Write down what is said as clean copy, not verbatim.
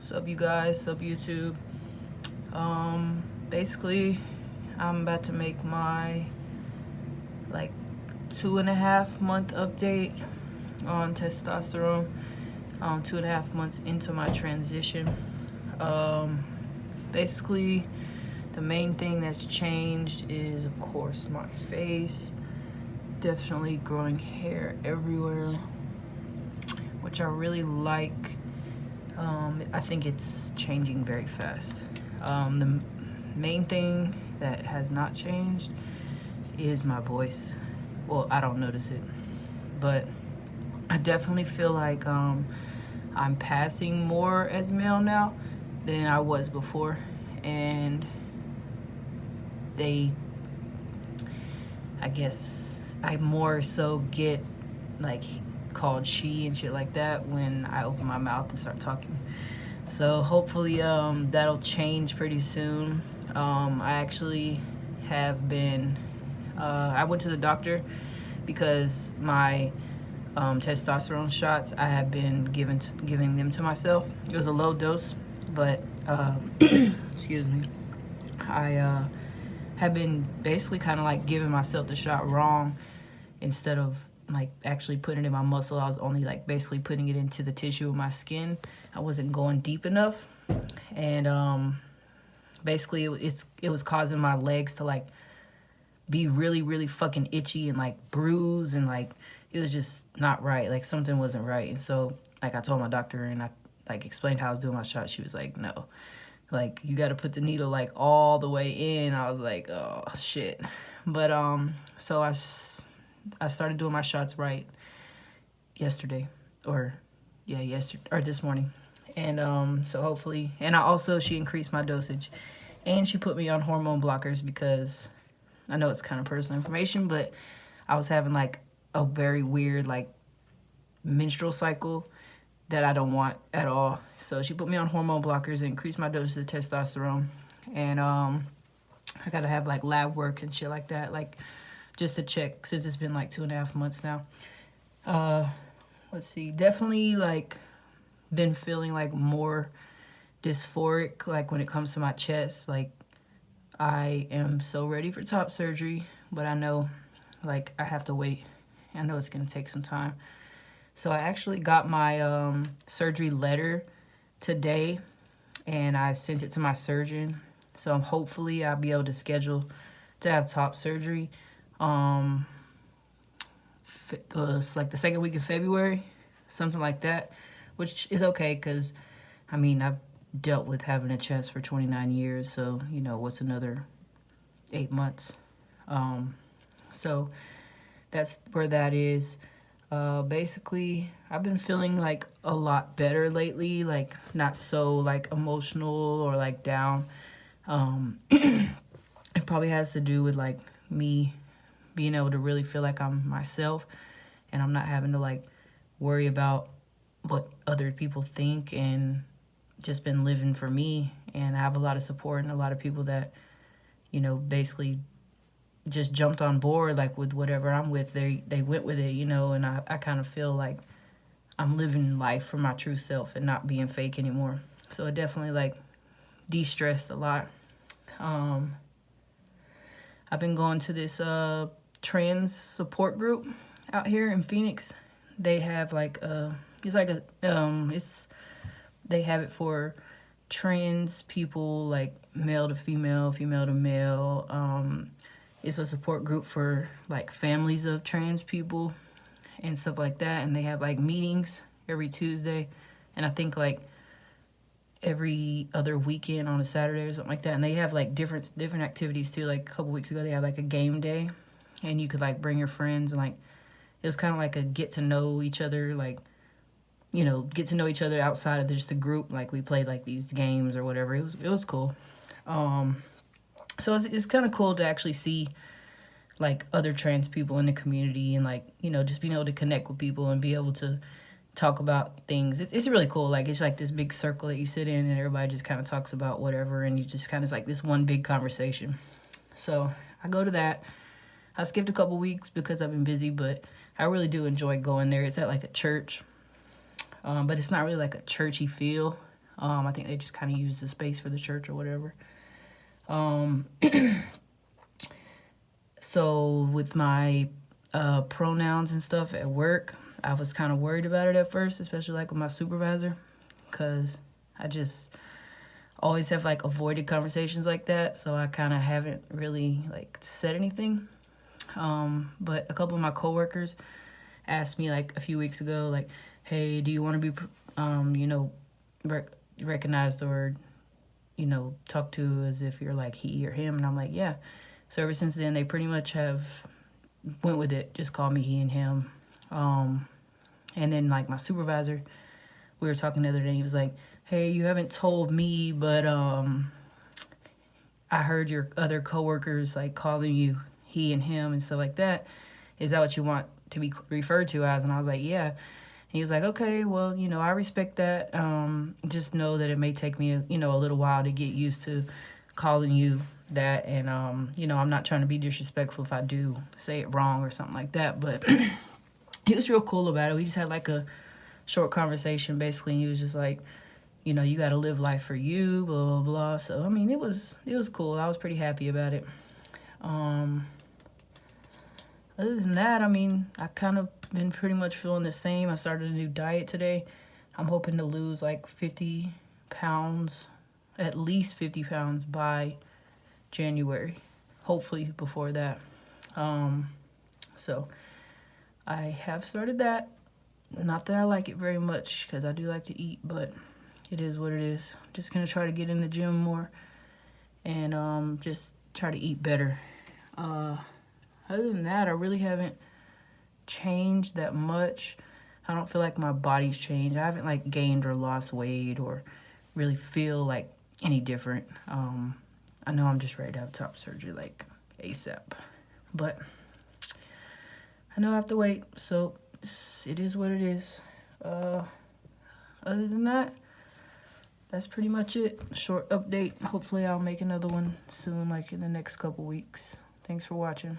Sup you guys, sup YouTube. Basically I'm about to make my like 2.5 month update on testosterone. 2.5 months into my transition. Basically the main thing that's changed is of course my face. Definitely growing hair everywhere, which I really like. I think it's changing very fast. The main thing that has not changed is my voice. Well, I don't notice it, but I definitely feel like I'm passing more as male now than I was before, and I guess I more so get like called she and shit like that when I open my mouth and start talking. So hopefully that'll change pretty soon. I actually have been I went to the doctor because my testosterone shots, I have been giving them to myself. It was a low dose, but excuse me, I have been basically kind of like giving myself the shot wrong. Instead of like actually putting it in my muscle, I was only like basically putting it into the tissue of my skin. I wasn't going deep enough, and basically it was causing my legs to like be really fucking itchy and like bruise, and like it was just not right. Like something wasn't right. And so like I told my doctor and I like explained how I was doing my shot. She was like, no, like you got to put the needle like all the way in. I was like, oh shit. But so I started doing my shots right yesterday, or this morning. And so hopefully, and she increased my dosage, and she put me on hormone blockers because I know it's kind of personal information, but I was having like a very weird like menstrual cycle that I don't want at all. So she put me on hormone blockers and increased my dosage of testosterone. And I gotta have like lab work and shit like that, like just to check, since it's been like 2.5 months now. Let's see, definitely like been feeling like more dysphoric, like when it comes to my chest. Like I am so ready for top surgery, but I know like I have to wait. I know it's gonna take some time. So I actually got my surgery letter today, and I sent it to my surgeon. So hopefully I'll be able to schedule to have top surgery like the second week of February, something like that, which is okay because I mean I've dealt with having a chest for 29 years, so you know what's another 8 months. So that's where that is. Basically I've been feeling like a lot better lately, like not so like emotional or like down. It probably has to do with like me being able to really feel like I'm myself, and I'm not having to like worry about what other people think, and just been living for me. And I have a lot of support and a lot of people that, you know, basically just jumped on board like with whatever I'm with. They went with it, you know, and I kind of feel like I'm living life for my true self and not being fake anymore. So it definitely like de-stressed a lot. I've been going to this trans support group out here in Phoenix. They have like it's like they have it for trans people, like male to female, female to male. It's a support group for like families of trans people and stuff like that. And they have like meetings every Tuesday, and I think like every other weekend on a Saturday or something like that. And they have like different activities too. Like a couple weeks ago they had like a game day, and you could like bring your friends, and like it was kind of like a get to know each other, like, you know, get to know each other outside of just the group. Like we played like these games or whatever. It was cool. So it's kind of cool to actually see like other trans people in the community, and like, you know, just being able to connect with people and be able to talk about things. It's really cool. Like it's like this big circle that you sit in, and everybody just kind of talks about whatever, and you just kind of like this one big conversation. So I go to that. I skipped a couple weeks because I've been busy, but I really do enjoy going there. It's at like a church, but it's not really like a churchy feel. I think they just kind of used the space for the church or whatever. So with my pronouns and stuff at work, I was kind of worried about it at first, especially like with my supervisor, because I just always have like avoided conversations like that. So I kind of haven't really like said anything. But a couple of my coworkers asked me like a few weeks ago, like, hey, do you want to be, recognized or, talked to as if you're like he or him? And I'm like, yeah. So ever since then, they pretty much have went with it. Just call me he and him. And then like my supervisor, we were talking the other day. He was like, hey, you haven't told me, but I heard your other coworkers like calling you he and him and stuff like that. Is that what you want to be referred to as? And I was like, yeah. And he was like, okay, well, I respect that. Just know that it may take me, a little while to get used to calling you that. And, I'm not trying to be disrespectful if I do say it wrong or something like that. But he was real cool about it. We just had like a short conversation basically. And he was just like, you got to live life for you, blah, blah, blah. So, I mean, it was cool. I was pretty happy about it. Other than that, I mean, I kind of been pretty much feeling the same. I started a new diet today. I'm hoping to lose like 50 pounds, at least 50 pounds by January. Hopefully before that. So I have started that. Not that I like it very much because I do like to eat, but it is what it is. Just going to try to get in the gym more and just try to eat better. Other than that, I really haven't changed that much. I don't feel like my body's changed. I haven't like gained or lost weight or really feel like any different. I know I'm just ready to have top surgery like ASAP, but I know I have to wait. So it is what it is. Other than that, that's pretty much it. Short update. Hopefully I'll make another one soon, like in the next couple weeks. Thanks for watching.